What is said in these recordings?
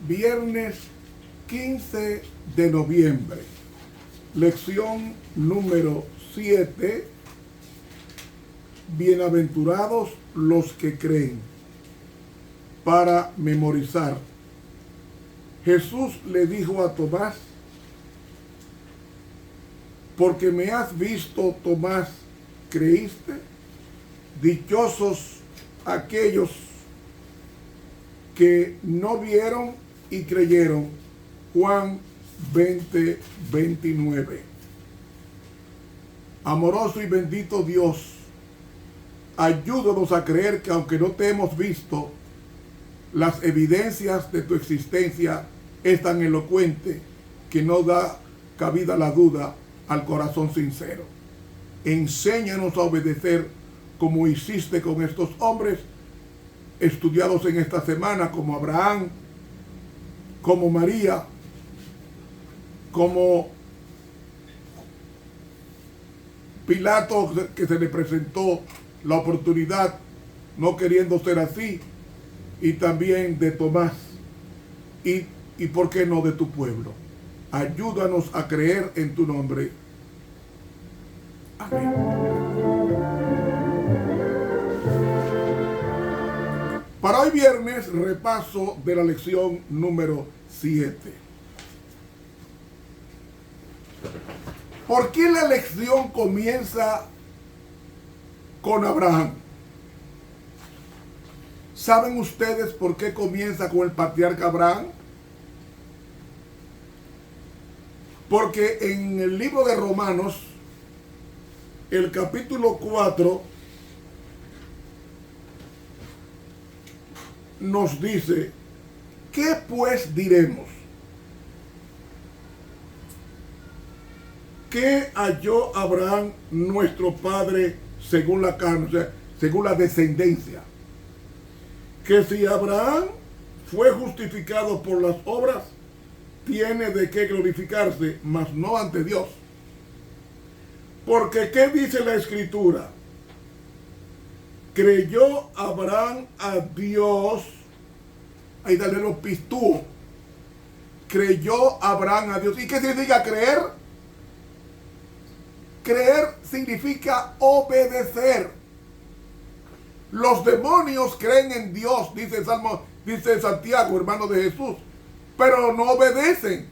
Viernes 15 de noviembre, lección número 7. Bienaventurados los que creen. Para memorizar, Jesús le dijo a Tomás: porque me has visto, Tomás, ¿creíste? Dichosos aquellos que no vieron y creyeron. Juan 20:29. Amoroso y bendito Dios, ayúdanos a creer que aunque no te hemos visto, las evidencias de tu existencia es tan elocuente que no da cabida a la duda al corazón sincero. Enséñanos a obedecer como hiciste con estos hombres estudiados en esta semana, como Abraham, como María, como Pilato, que se le presentó la oportunidad no queriendo ser así, y también de Tomás, y por qué no de tu pueblo. Ayúdanos a creer en tu nombre. Amén. Para hoy viernes, repaso de la lección número 7. ¿Por qué la lección comienza con Abraham? ¿Saben ustedes por qué comienza con el patriarca Abraham? Porque en el libro de Romanos, el capítulo 4, nos dice: ¿qué pues diremos? ¿Qué halló Abraham nuestro padre según la carne, o sea, según la descendencia? Que si Abraham fue justificado por las obras, tiene de qué glorificarse, mas no ante Dios. Porque ¿qué dice la Escritura? Creyó Abraham a Dios. Ahí dale los pistúos. Creyó Abraham a Dios. ¿Y qué significa creer? Creer significa obedecer. Los demonios creen en Dios, dice Salmo, dice Santiago, hermano de Jesús, pero no obedecen.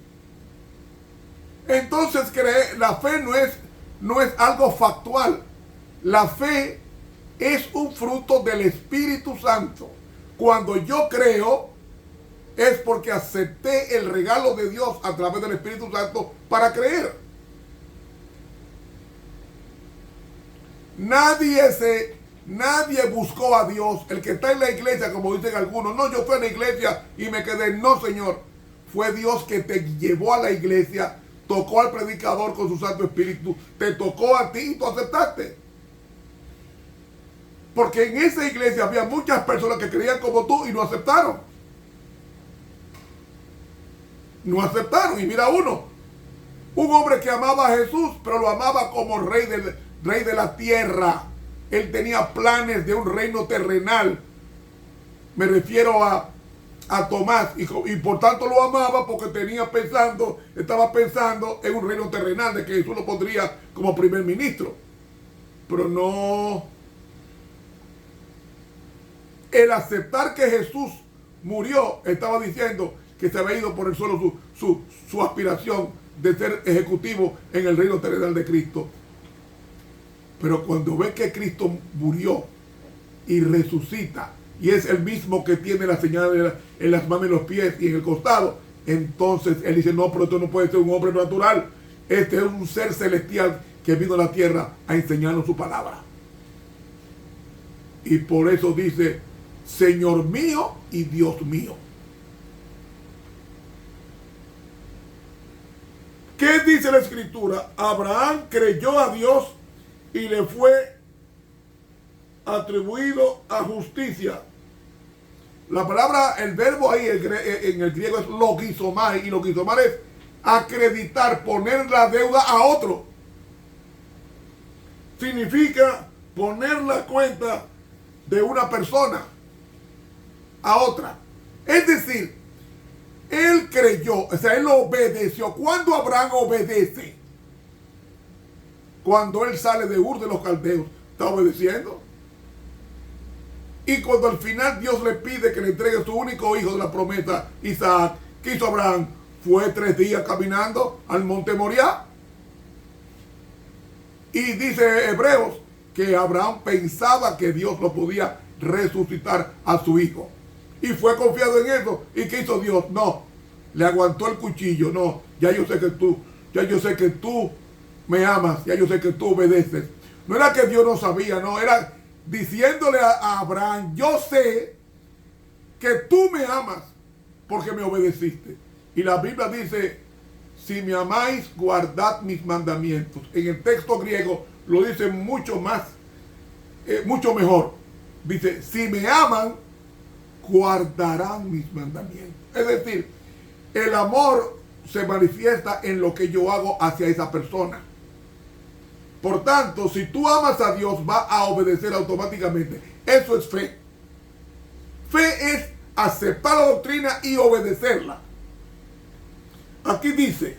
Entonces la fe no es algo factual. La fe es un fruto del Espíritu Santo. Cuando yo creo, es porque acepté el regalo de Dios a través del Espíritu Santo para creer. Nadie buscó a Dios. El que está en la iglesia, como dicen algunos, no, yo fui a la iglesia y me quedé. No, Señor. Fue Dios que te llevó a la iglesia, tocó al predicador con su Santo Espíritu, te tocó a ti y tú aceptaste. Porque en esa iglesia había muchas personas que creían como tú y no aceptaron. No aceptaron. Y mira un hombre que amaba a Jesús, pero lo amaba como rey de la tierra. Él tenía planes de un reino terrenal. Me refiero a Tomás, y por tanto lo amaba porque estaba pensando en un reino terrenal, de que Jesús lo pondría como primer ministro. Pero no. El aceptar que Jesús murió estaba diciendo que se había ido por el suelo su aspiración de ser ejecutivo en el reino terrenal de Cristo. Pero cuando ve que Cristo murió y resucita, y es el mismo que tiene la señal en las manos y los pies y en el costado, entonces él dice: no, pero esto no puede ser un hombre natural. Este es un ser celestial que vino a la tierra a enseñarnos su palabra. Y por eso dice: Señor mío y Dios mío. ¿Qué dice la Escritura? Abraham creyó a Dios y le fue atribuido a justicia. La palabra, el verbo ahí en el griego es logizomai, y logizomai es acreditar, poner la deuda a otro. Significa poner la cuenta de una persona a otra. Es decir, Él creyó, o sea, él obedeció. ¿Cuándo Abraham obedece? Cuando él sale de Ur de los Caldeos, está obedeciendo. Y cuando al final Dios le pide que le entregue a su único hijo de la promesa, Isaac, ¿qué hizo Abraham? Fue 3 días caminando al monte Moriah. Y dice Hebreos que Abraham pensaba que Dios lo podía resucitar a su hijo. Y fue confiado en eso. ¿Y qué hizo Dios? No, le aguantó el cuchillo. No, ya yo sé que tú me amas, ya yo sé que tú obedeces. No era que Dios no sabía, no, era diciéndole a Abraham, yo sé que tú me amas porque me obedeciste. Y la Biblia dice, si me amáis, guardad mis mandamientos. En el texto griego lo dice mucho más, mucho mejor. Dice, si me aman, guardarán mis mandamientos. Es decir, el amor se manifiesta en lo que yo hago hacia esa persona. Por tanto, si tú amas a Dios, va a obedecer automáticamente. Eso es fe. Fe es aceptar la doctrina y obedecerla. Aquí dice,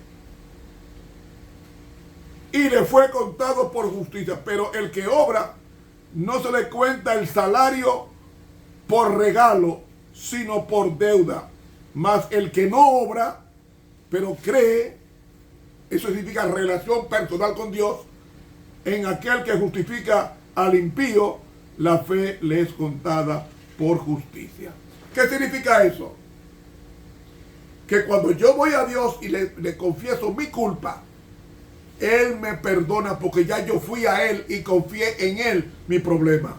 y le fue contado por justicia, pero el que obra no se le cuenta el salario por regalo, sino por deuda. Mas el que no obra, pero cree, eso significa relación personal con Dios, en aquel que justifica al impío, la fe le es contada por justicia. ¿Qué significa eso? Que cuando yo voy a Dios y le confieso mi culpa, Él me perdona porque ya yo fui a Él y confié en Él mi problema.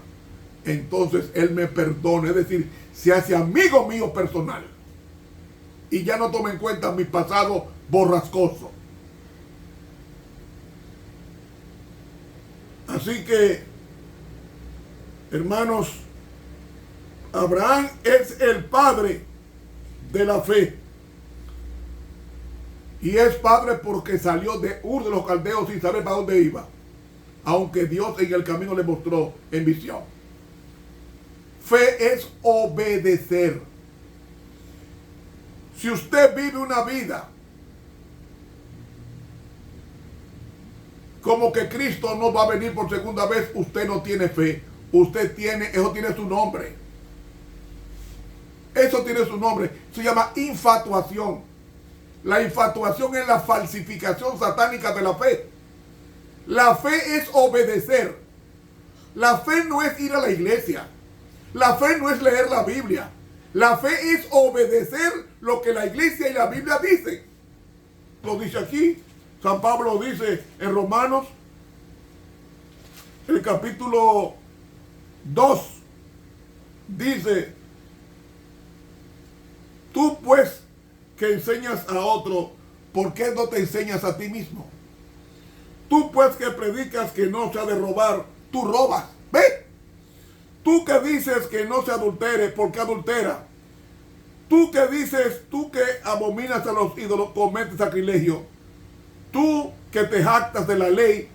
Entonces Él me perdona, es decir, se hace amigo mío personal. Y ya no toma en cuenta mi pasado borrascoso. Así que, hermanos, Abraham es el padre de la fe. Y es padre porque salió de Ur de los Caldeos sin saber para dónde iba. Aunque Dios en el camino le mostró en visión. Fe es obedecer. Si usted vive una vida como que Cristo no va a venir por segunda vez, usted no tiene fe. Usted tiene, eso tiene su nombre. Eso tiene su nombre. Se llama infatuación. La infatuación es la falsificación satánica de la fe. La fe es obedecer. La fe no es ir a la iglesia. La fe no es leer la Biblia. La fe es obedecer lo que la iglesia y la Biblia dicen. Lo dice aquí. San Pablo dice en Romanos, el capítulo 2, dice, tú pues que enseñas a otro, ¿por qué no te enseñas a ti mismo? Tú pues que predicas que no se ha de robar, tú robas. ¿Ve? Tú que dices que no se adultere, ¿por qué adultera? Tú que dices, tú que abominas a los ídolos, cometes sacrilegio. Tú que te jactas de la ley,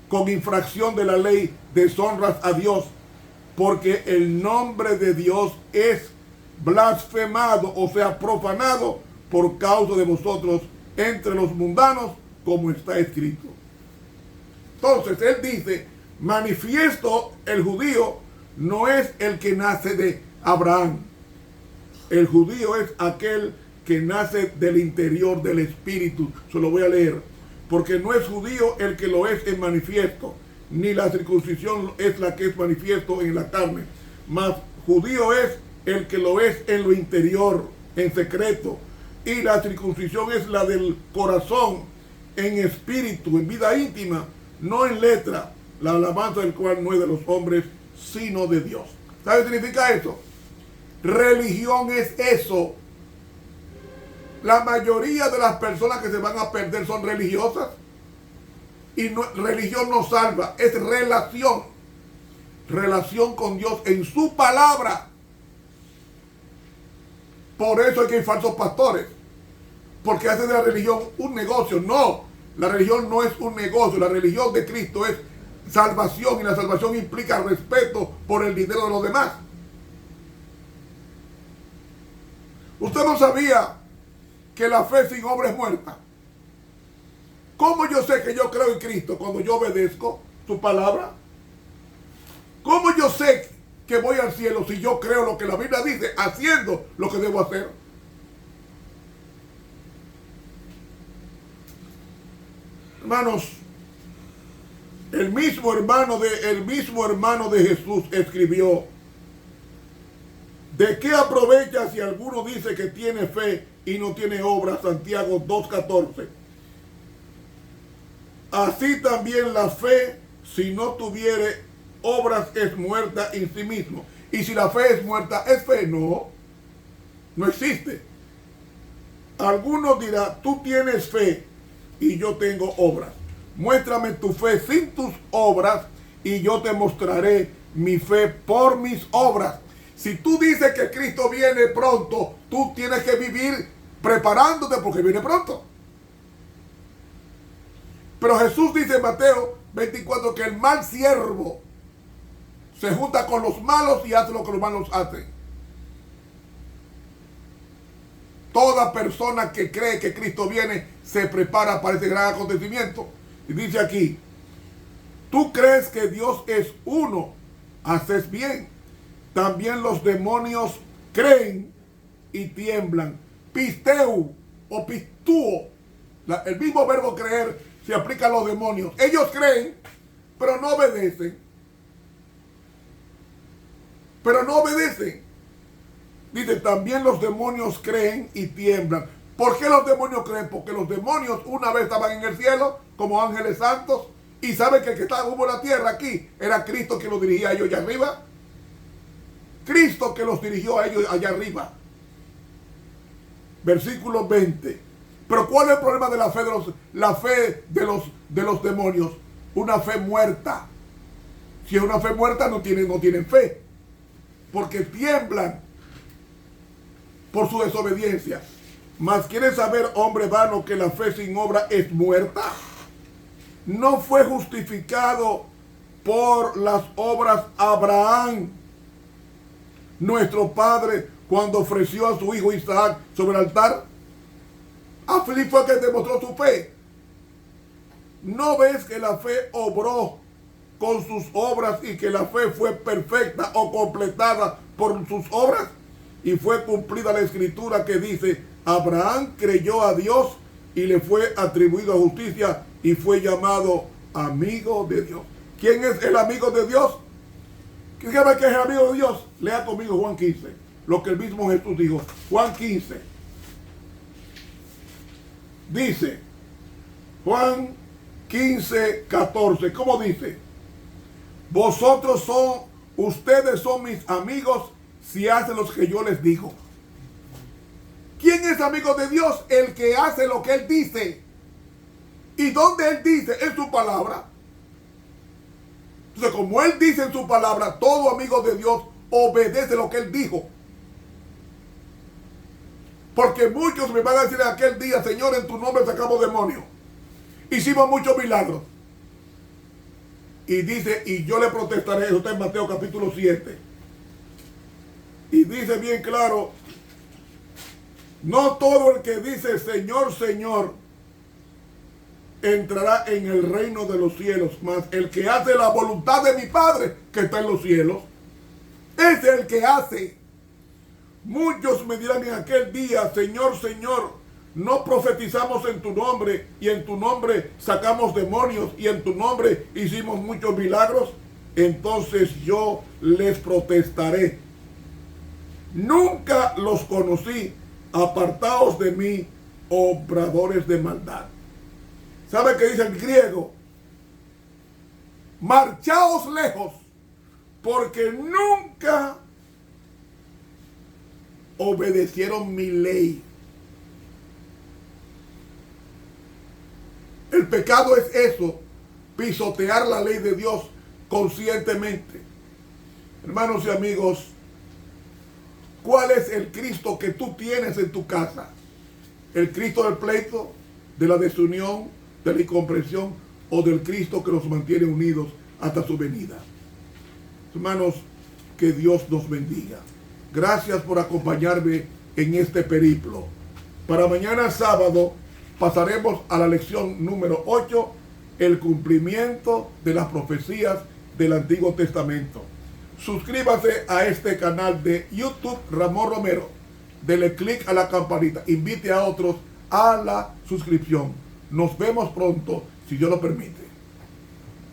con infracción de la ley, deshonras a Dios, porque el nombre de Dios es blasfemado, o sea, profanado, por causa de vosotros entre los mundanos, como está escrito. Entonces, él dice, manifiesto el judío no es el que nace de Abraham. El judío es aquel que nace del interior del espíritu. Se lo voy a leer. Porque no es judío el que lo es en manifiesto, ni la circuncisión es la que es manifiesto en la carne. Mas judío es el que lo es en lo interior, en secreto. Y la circuncisión es la del corazón, en espíritu, en vida íntima, no en letra, la alabanza del cual no es de los hombres, sino de Dios. ¿Sabe qué significa eso? Religión es eso. La mayoría de las personas que se van a perder son religiosas. Y no, religión no salva, es relación. Relación con Dios en su palabra. Por eso es que hay falsos pastores. Porque hacen de la religión un negocio. No, la religión no es un negocio. La religión de Cristo es salvación. Y la salvación implica respeto por el dinero de los demás. Usted no sabía que la fe sin obra es muerta? ¿Cómo yo sé que yo creo en Cristo cuando yo obedezco su palabra? ¿Cómo yo sé que voy al cielo si yo creo lo que la Biblia dice, haciendo lo que debo hacer? Hermanos, el mismo hermano de Jesús escribió: ¿de qué aprovecha si alguno dice que tiene fe y no tiene obra? Santiago 2:14. Así también la fe, si no tuviere obras, es muerta en sí mismo. Y si la fe es muerta, ¿es fe? No, no existe. Algunos dirán: tú tienes fe y yo tengo obras. Muéstrame tu fe sin tus obras y yo te mostraré mi fe por mis obras. Si tú dices que Cristo viene pronto, tú tienes que vivir preparándote porque viene pronto. Pero Jesús dice en Mateo 24 que el mal siervo se junta con los malos y hace lo que los malos hacen. Toda persona que cree que Cristo viene se prepara para ese gran acontecimiento. Y dice aquí: tú crees que Dios es uno, haces bien. También los demonios creen y tiemblan. Pisteu o pistúo, el mismo verbo creer se aplica a los demonios. Ellos creen, pero no obedecen. Dice: también los demonios creen y tiemblan. ¿Por qué los demonios creen? Porque los demonios una vez estaban en el cielo como ángeles santos y saben que el que hubo en la tierra aquí era Cristo, que los dirigía a ellos allá arriba. Cristo que los dirigió a ellos allá arriba. Versículo 20. Pero ¿cuál es el problema de la fe de los demonios? Una fe muerta. Si es una fe muerta, no tienen fe. Porque tiemblan por su desobediencia. Mas ¿quieres saber, hombre vano, que la fe sin obra es muerta? No fue justificado por las obras Abraham, nuestro padre, cuando ofreció a su hijo Isaac sobre el altar. Así fue que demostró su fe. ¿No ves que la fe obró con sus obras y que la fe fue perfecta o completada por sus obras? Y fue cumplida la escritura que dice: Abraham creyó a Dios y le fue atribuido a justicia y fue llamado amigo de Dios. ¿Quién es el amigo de Dios? ¿Quién sabe que es el amigo de Dios? Lea conmigo Juan 15, lo que el mismo Jesús dijo. Juan 15. Dice, Juan 15:14. ¿Cómo dice? Ustedes son mis amigos si hacen lo que yo les digo. ¿Quién es amigo de Dios? El que hace lo que Él dice. ¿Y dónde Él dice? En su palabra. Entonces, como Él dice en su palabra, todo amigo de Dios obedece lo que Él dijo. Porque muchos me van a decir en aquel día: Señor, en tu nombre sacamos demonios, hicimos muchos milagros. Y dice: y yo le protestaré. Eso está en Mateo capítulo 7. Y dice bien claro: no todo el que dice Señor, Señor entrará en el reino de los cielos, mas el que hace la voluntad de mi Padre que está en los cielos, es el que hace. Muchos me dirán en aquel día: Señor, Señor, no profetizamos en tu nombre, y en tu nombre sacamos demonios, y en tu nombre hicimos muchos milagros. Entonces yo les protestaré: nunca los conocí, apartaos de mí, obradores de maldad. ¿Sabe qué dice en griego? Marchaos lejos, porque nunca obedecieron mi ley. El pecado es eso, pisotear la ley de Dios conscientemente. Hermanos y amigos, ¿cuál es el Cristo que tú tienes en tu casa? ¿El Cristo del pleito, de la desunión, de la incomprensión, o del Cristo que nos mantiene unidos hasta su venida? Hermanos, que Dios nos bendiga. Gracias por acompañarme en este periplo. Para mañana sábado pasaremos a la lección número 8, el cumplimiento de las profecías del Antiguo Testamento. Suscríbase a este canal de YouTube Ramón Romero. Dele clic a la campanita. Invite a otros a la suscripción. Nos vemos pronto, si Dios lo permite.